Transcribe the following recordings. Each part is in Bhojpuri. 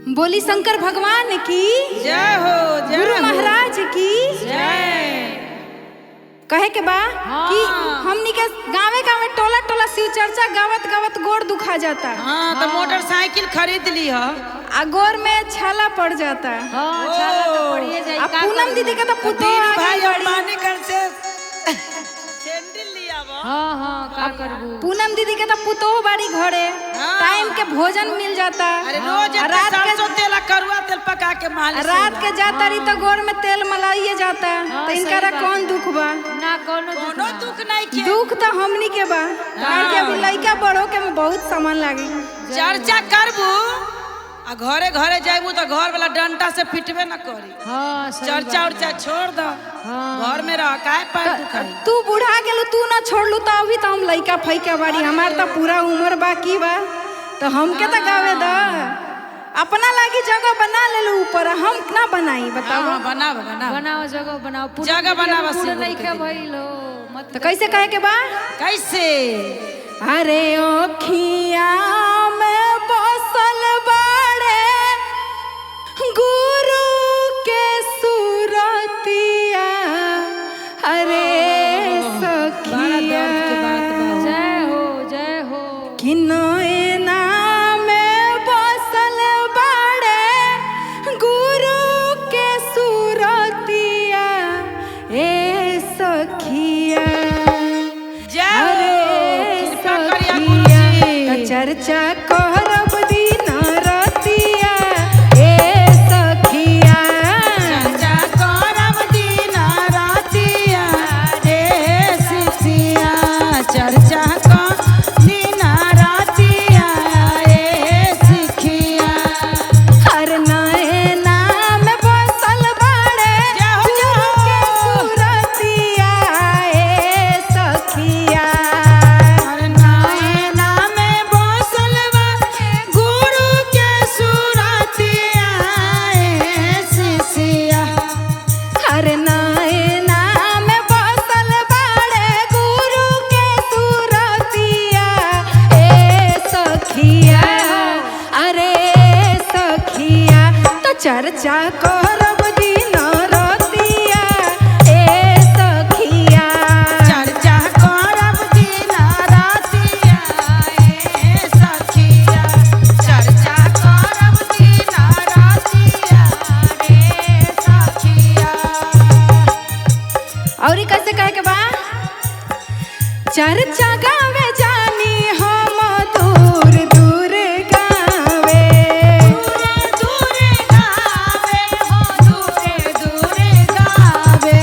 बोली शंकर भगवान की जय हो, जय गुरु हो। महाराज की जय। कहे के बा कि हमनी के गावे गावे टोला टोला शिव चर्चा गावत गावत गोड़ दुखा जाता। हाँ तो मोटरसाइकिल खरीद ली है। आ गोर में छाला पड़ जाता। छाला तो पड़िए जाई। आ पूनम दीदी के तो पुतो भाई अंबानी कर से सैंडल लिया वो। हाँ हाँ का करबू। पूनम दीदी के तो पुतो बाड़ी घरे टाइम के भोजन मिल जाता। अरे रोज रात के सरसों तेल करुआ तेल पका के मालिश रात के जाता रही तो गोर में तेल मलाइए जाता। तो इनका कौन दुख बा? ना कोनो कोनो दुख नहीं के। दुख तो हमनी के बा काहे कि अभी लइका बड़ो के में बहुत सामान लागी। चर्चा करबू आ घरे घरे जाबू तो घर वाला डंडा से पिटबे न करी। हाँ चर्चा उर्चा छोड़ दो। घर में रह काहे पैर दुखाई। तू बुढ़ा गेलू तू ना छोड़लू तो अभी तो हम लइका फैका बाड़ी हमार तो पूरा उम्र बाकी बा। तो हमके तो गावे द अपना लागी जगह बना लेलू ऊपर हम ना बनाई बताओ। बनाओ बनाओ बनाओ जगह बनाओ जगह बनाओ पूरा नहीं के भइलो मत तो कैसे कहे के बा? कैसे? अरे ओखिया में बसल बाड़े गुरु के सूरतिया। अरे सखिया जय हो कि नैना में बसल बाड़े गुरु के सूरतिया। ए सखिया चर्चा करब दिन रतिया। ए सखिया चर्चा करब दिन रतिया। रे सिसिया चर्चा कर दिन रतिया। ए सिखिया हर नैना में बसल बाड़े गुरु के सूरतिया। ए सखिया हर नैना में बसल बाड़े गुरु के सूरतिया। ए सखिया अरे सखिया तो चर्चा करब दिन रतिया। ए सखिया चर्चा करब दिन रतिया। ए सखिया चर्चा करब दिन रतिया। रे सखिया और ई कैसे कहे के बा? चर्चा गावे जानी हम दूर दूर गावे। दूर गावे हो दूर दूर गावे।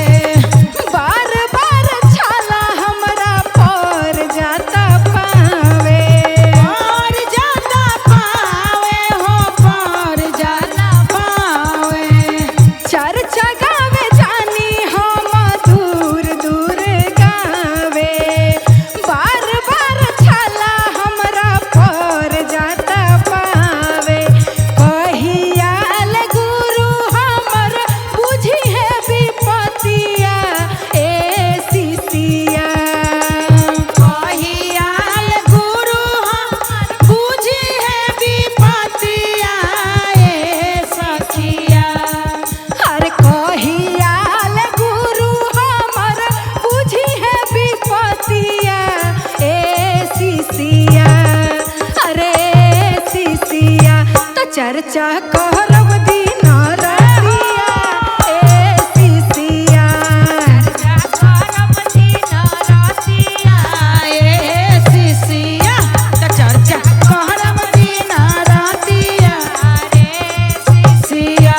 बार बार छाला हमरा पर जाता पावे। और जाता पावे हो पर जाता पावे। चर्चा गावे जानी हम दूर दूर गावे। बार बार छाला हमरा पर जाता पावे। कहियाल गुरु हमर बुझी है विपतिया। ए सिसिया कहियाल गुरु हमर बुझी है विपतिया। ए सखिया हर कहियाल गुरु हमर बुझी है विपतिया। ए सिसिया अरे सिसिया तो चर्चा करब दिन रतिया। ए सिसिया चर्चा करब दिन रतिया। ए सिसिया त चर्चा करब दिन रतिया। रे सिसिया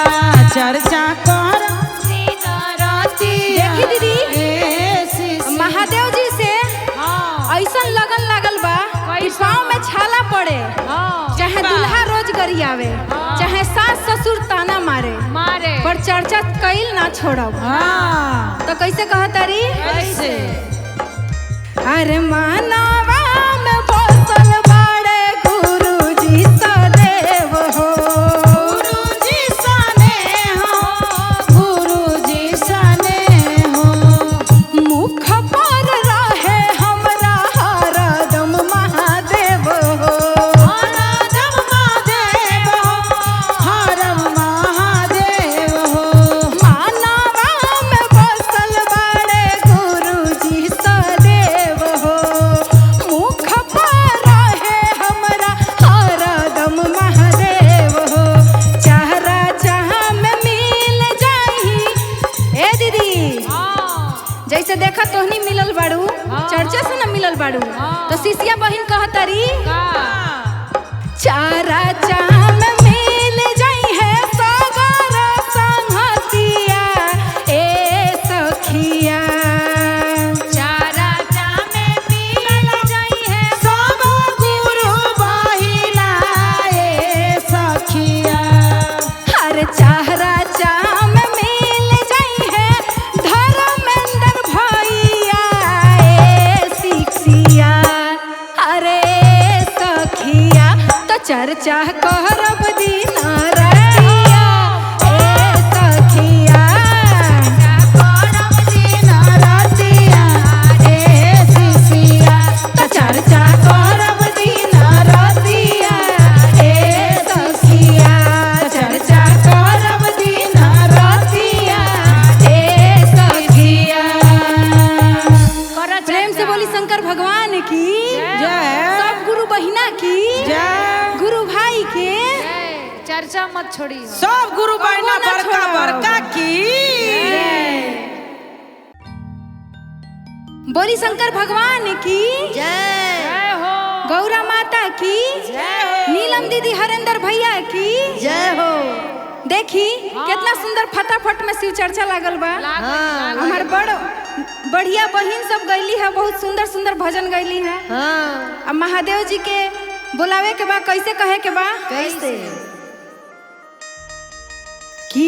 चर्चा करब दिन रतिया। देखी दीदी, ए सिसिया महादेव जी से ऐसा लगन लागल बा कि पाँव में छाला पड़े चाहे दूल्हा रोज गरियावे चाहे सास ससुर ताना मारे पर चर्चा कइल ना छोड़ब। हाँ तो कैसे कहतारी? कैसे? अरे मानवा में बसल बाड़े गुरुजी सदैव हो। गुरुजी सने हो गुरुजी सने हो। मुख पर रहे हमरा हरदम महादेव हो। हरदम महादेव हो। चारा चाम मिल जाई है सगर संहतिया ए सखिया। चारा चाम मिल जाई है सब गुरु बहिना ए सखिया। हर चारा चाम मिल जाई है धर्मेंद्र भैया ए शिक्षिया। अरे सखिया तो चर्चा करब दिन रतिया ए सखिया। करब दिन रतिया ए शिष्या। तो चर्चा करब दिन रतिया ए सखिया। चर्चा करब दिन रतिया ए सखिया। प्रेम से बोली शंकर भगवान की जय। सब गुरु बहिना की जय। गुरु भाई के चर्चा मत छोड़ी। सब गुरु बहिना ना बड़का छोड़ब। बड़का की बोली शंकर भगवान की जय हो। गौरा माता की नीलम दीदी हरेंद्र भैया की जय हो। देखी कितना सुंदर फटाफट में शिव चर्चा लागल बा। हमार बढ़िया बहिन सब गईली है, बहुत सुंदर सुंदर भजन गईली है। अब महादेव जी के बुलावे के बा, कैसे कहे के बा? कैसे? कि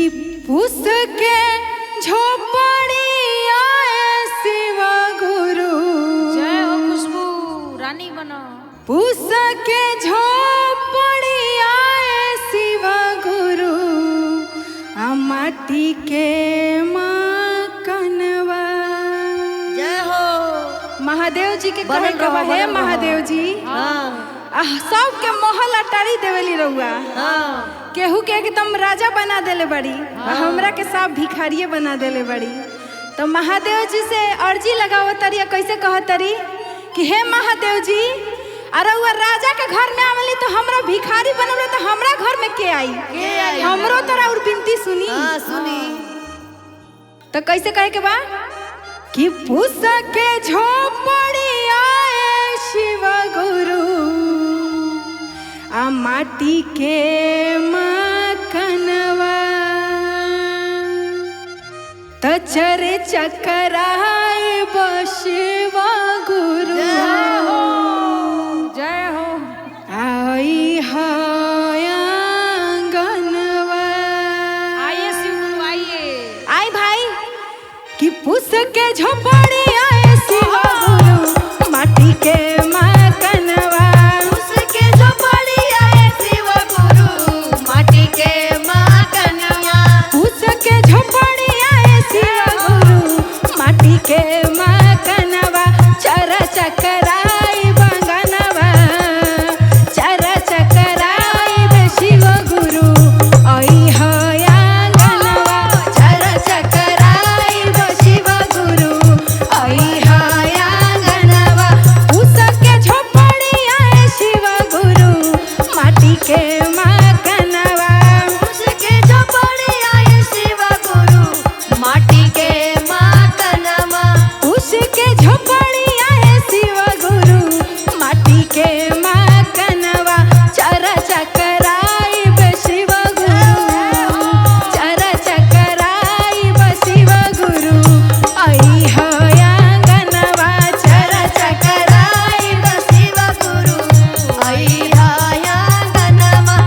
पुस के झोपड़ी आए शिव गुरु। जय हो खुशबू रानी बनो। पुस के झोपड़ी आए शिव गुरु आ माटी के मकनवा। जय हो। महादेव जी के कहे के बा, हे महादेव जी सब के महल अटारी देवेली रहुआ। केहू के एकदम राजा बना देले बड़ी, हमरा के सब भिखारिये बना देले बड़ी। तो महादेव जी से अर्जी लगावत तरी, कैसे कहत तरी कि हे महादेव जी, अरे वो राजा के घर में आवेली तो हमरा भिखारी बनबे तो हमरा घर में के आई? हमरो तोरा और बिनती सुनी। सुनी। तो कैसे कहे के बा कि पुस के झोपड़ी आए शिव गुरु आ माटी के मकनवा। तो चरे चकराए शिव गुरु। जय हो। आई आंगनवा। आइए शिव गुरु आइए। आई भाई कि पुस के झोपड़ी आए शिव गुरु माटी के मकनवा। उसके झोपड़ी आए शिव गुरु माटी के मकनवा। पुस के झोपड़ी आए शिव गुरु माटी के मकनवा। चर चकराई बंगनवा, चर चकराई बे शिव गुरु आई आंगनवा। चर चकराई बे शिव गुरु आई आंगनवा। पुस के झोपड़ी आए शिव गुरु माटी के मकनवा। उसके झोपड़ी आए शिव गुरु माटी के मकनवा। उसके झोपड़ी आए शिव गुरु माटी के मकनवा। चर चकराई बे शिव गुरु, चर चकराई बे शिव गुरु आई आंगनवा। चर चकराई बे शिव गुरु आई आंगनवा।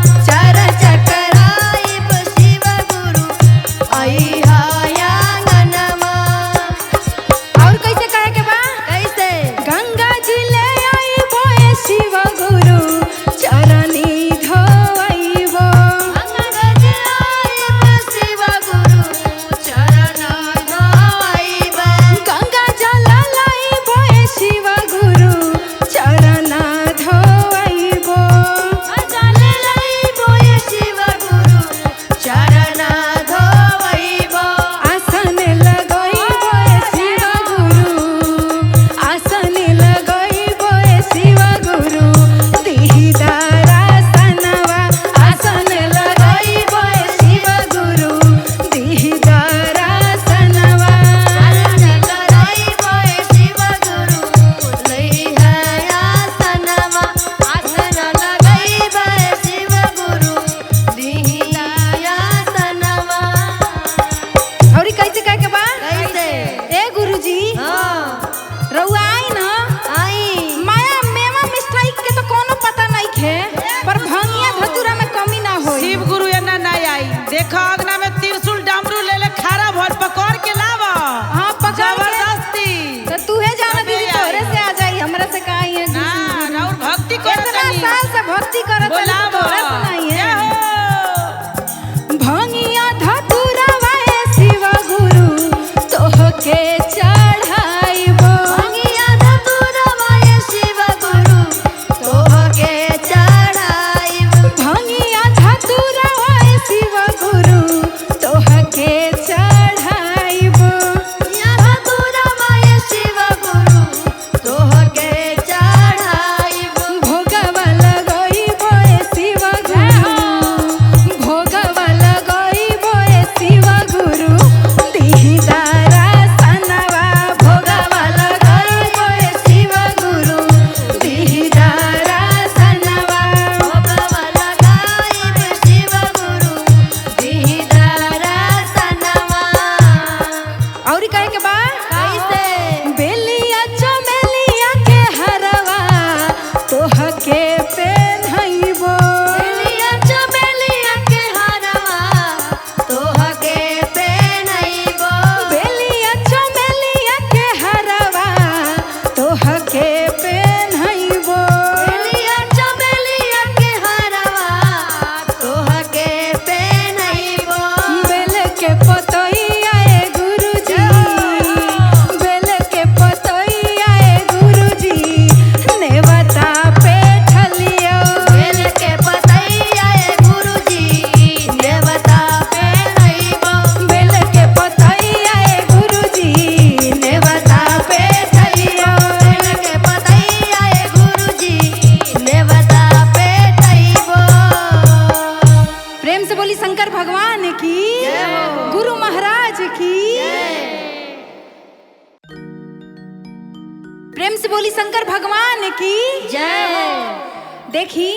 बोली शंकर भगवान की जय। देखी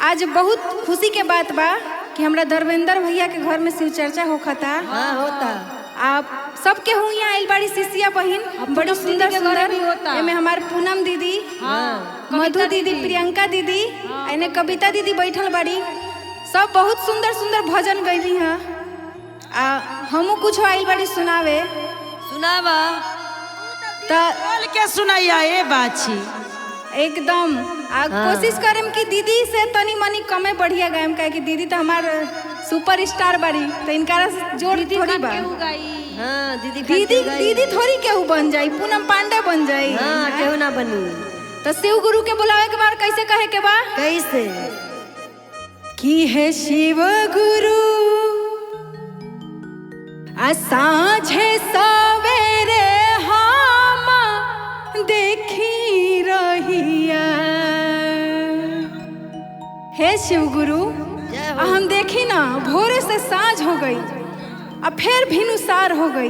आज बहुत खुशी के बात बा कि हमरा धर्मेंद्र भैया के घर में शिव चर्चा होखता। हाँ होता। आप सबके हूँ यहाँ आइल बाड़ी शिष्या बहिन बड़ी सुंदर के घर भी होता। एमे हमार पूनम दीदी, हाँ मधु दीदी, प्रियंका दीदी, एने कविता दीदी बैठल बाड़ी। सब बहुत सुंदर सुंदर भजन गईली हैं। हमू कुछ आइल बाड़ी सुनावे। सुनावा त बोल के सुनाइया ए बाछी एकदम कोशिश करेम कि दीदी से तनी मनी कमे बढ़िया गायम काहे कि दीदी तो हमार सुपर स्टार बाड़ी तो इनका जोड़ थोड़ी बा। हाँ दीदी दीदी दीदी थोड़ी केहू बन जाई, पूनम पांडे बन जाई। हाँ केहू ना बनी। तो शिव गुरु के बुलावे के बार कैसे कहे के बा? कैसे कि है शिव गुरु साँझे सवेरे हम देखी रहिया। हे शिव गुरु हम देखी ना भोरे से साँझ हो गई, अब फिर भिनुसार हो गई,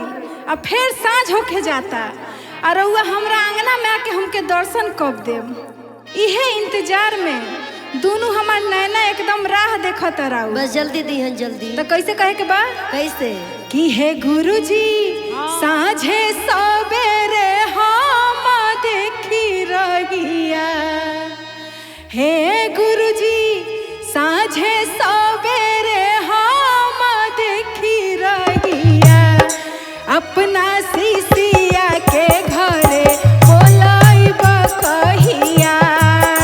अब फिर साँझ होके जाता और रउआ हमरा आंगना में आके हमके दर्शन कब देव। इहे इंतजार में दोनों हमार नैना एकदम राह देखत रहा। बस जल्दी दीहन जल्दी। तो कैसे कहे के बा? कैसे कि हे गुरुजी साँझे सवेरे हम देखी रहिया। हे गुरुजी साँझे सवेरे हम देखी रहिया। अपना शिष्या के घरे बोलाइब कहिया।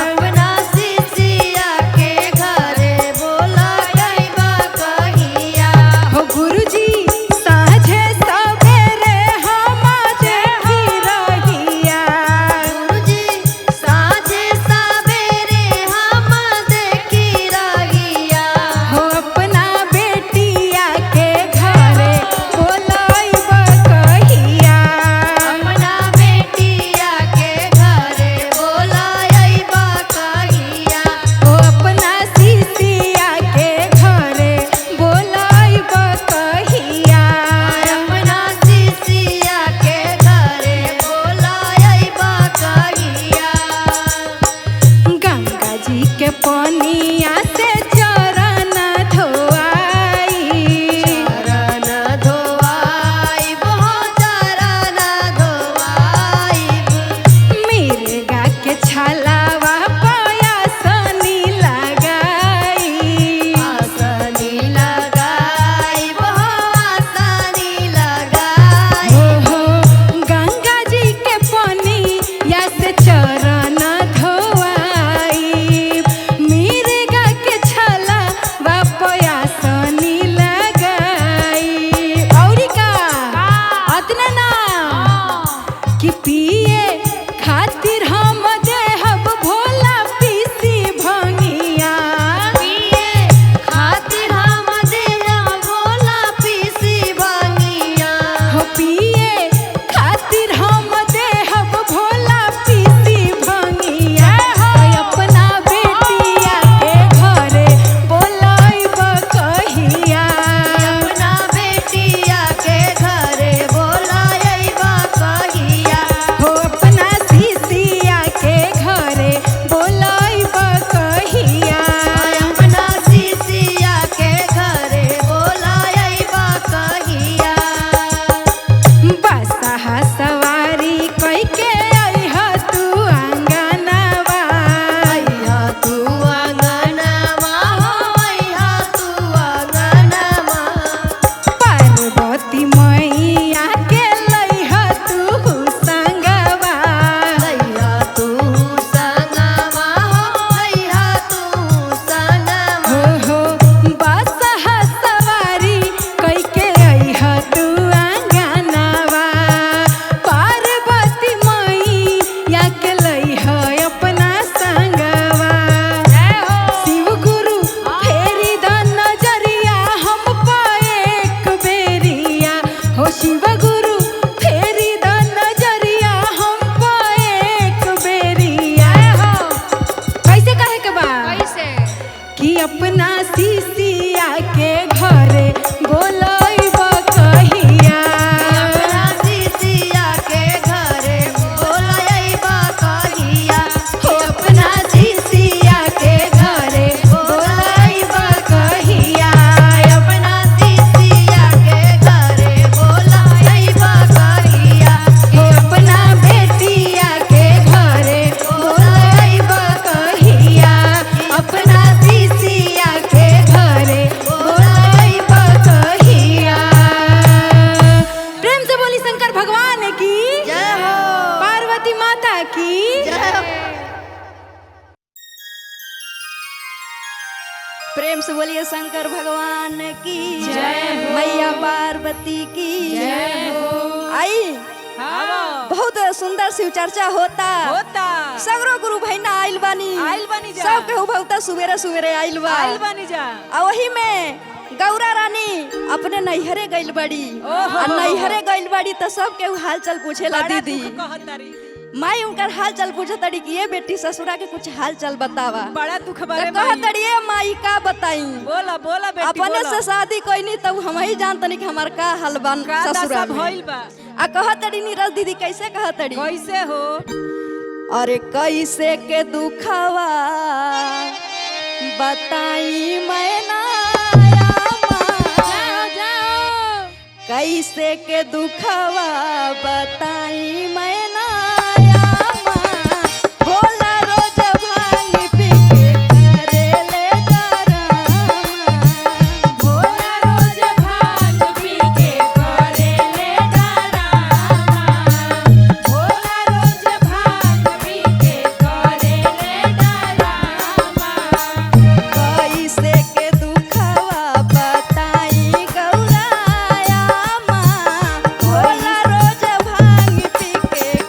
अपना शिष्या के घरे बोलाइब कहिया। हो गुरुजी साँझे सवेरे हम देखी रहिया। गुरुजी साँझे सवेरे हम देखी रहिया। हो अपना बेटिया के घरे बोलाइब कहिया। अपना बेटिया के घरे बोलाइब कहिया। हो अपना शिष्या के घरे बोलाइब कहिया। अपना शिष्या के घरे बोलाइब कहिया। गंगा जी के पनिया से चरण धोआई। चरण धोआइब हो चरण धोआइब। मिर्गा के छलावा पयासनी लगाई। आसनी लगाइब हो आसनी लगाइब। हो गंगा जी के पनिया से चरण धोआई। मिर्गा के छलावा पयासनी लगाई। औरी का अतना ना कि पिए खातिर हम देहब भोला पीसी भंगिया। पिए खातिर हम देहब भोला पीसी भंगिया। हो पिए खातिर हम देहब भोला पीसी भंगिया। तो अपना बेटिया के घरे बोलाइब कहिया। अपना बेटिया के घरे बोलाइब कहिया। हो अपना शिष्या के घरे बोलाइब कहिया। अपना शिष्या के घरे बोलाइब कहिया। बसहा सवारी कइके अइह तू आंगनवा। अइहा तू आंगनवा हो अइहा तू आंगनवा। पार्वती मैया के लइह तू संगवा। अइहा तू संगवा हो अइहा तू संगवा। हो बसहा सवारी कइके अइह तू आंगनवा। पार्वती मैया के लइह अपना संगवा। शिव गुरु फेरी द नजरिया हम पर एक बेरिया। हो शिव गुरु फेरी द नजरिया हम पर एक बेरिया। कैसे कहे के बा? कैसे कि अपना शिष्या के घरे बोलाइब कहिया। अपना शिष्या के घरे बोलाइब कहिया। प्रेम से बोलिए शंकर भगवान की जय, मैया पार्वती की जय हो। आई बहुत सुंदर शिव चर्चा होता सगरो गुरु भैना आइल बानी जा। सब केहू बहुत सुबेरे सुबेरे आइल बानी जा। आ वही में गौरा रानी अपने नैहरे गइल बड़ी आ नैहरे गइल बड़ी तो सब केहू हाल चल पूछेला दीदी माई उनकर हाल चल पूछे तड़ी कि ये बेटी ससुरा के कुछ हाल चल बतावा। बड़ा दुख बारे माई कहत तड़ी माई का बताई बोला बोला बेटी अपने बोला। से शादी कोई नहीं तब हम ही जानतनी कि हमार का हाल बन ससुरा भइल बा। आ कहत तड़ी नीरज दीदी कैसे कहत तड़ी कैसे हो अरे कैसे के दुखवा बताई मैना कैसे के दुखवा बताई मैना भोला रोज भांग पी के करेले डरामा भोला रोज भांग पी के करेले डरामा भोला रोज भांग पी के करेले डरामा कैसे के दुखवा बताई गौराया माँ भोला रोज भांग पी के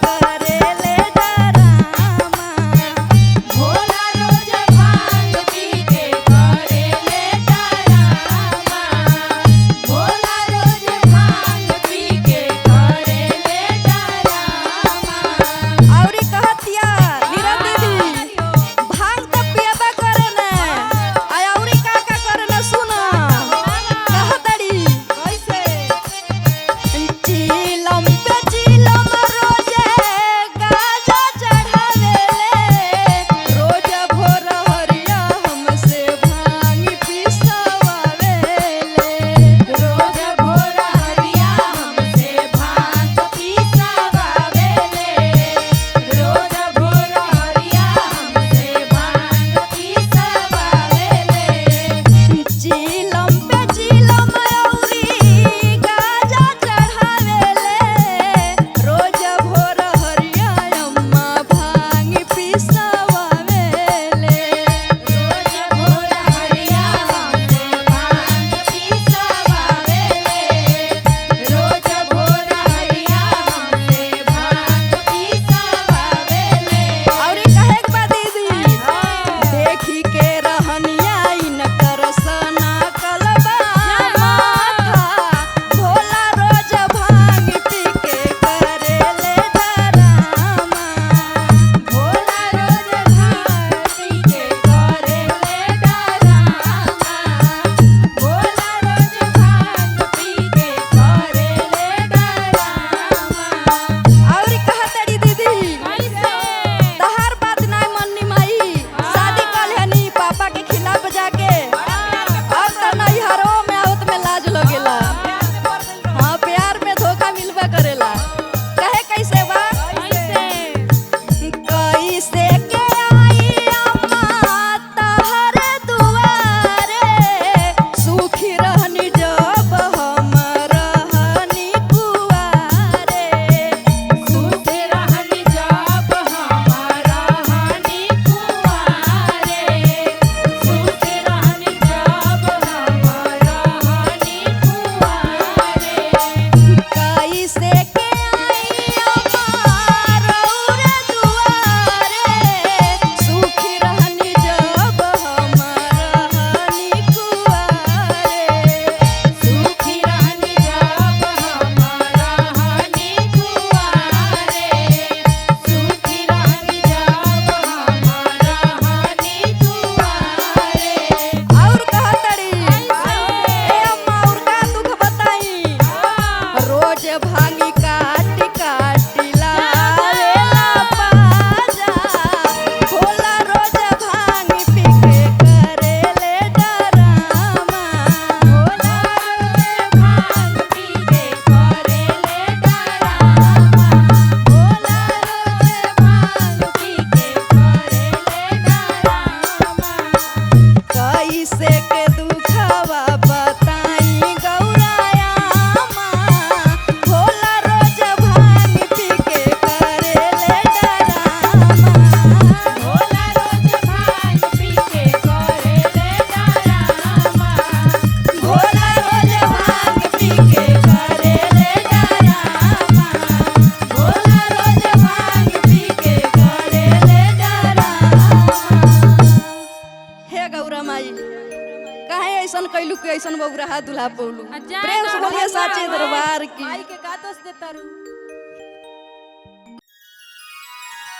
काहे ऐसन कैलू के ऐसन बौरा दुल्हा पौलू जा प्रेम से ना, बोलिए भगवान साचे है। दरबार की भाई के का दोष देता रू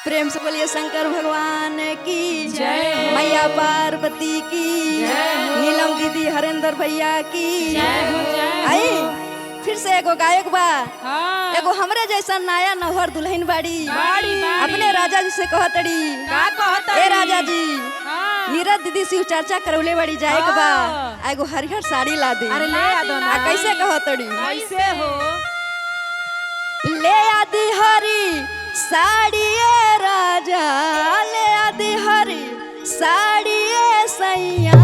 प्रेम से बोलिए शंकर भगवान की जय हो। मैया पार्वती की जय हो। नीलम दीदी हरेंद्र भैया की जय हो, जय हो। आई फिर से एगो गायक बा हाँ एगो हमरे जैसा नया नहर दुल्हन बाड़ी बाड़ी, बाड़ी। अपने राजा जी से कहतड़ी का कहता ए राजा जी हाँ। नीरज दीदी शिव चर्चा करौले बड़ी जाए के बा हाँ। आ एगो हरिहर साड़ी ला दे अरे ले आ दो ना आ कैसे कहतड़ी कैसे हो ले आदि हरी साड़ी ए राजा ले आदि हरी साड़ी ए सैया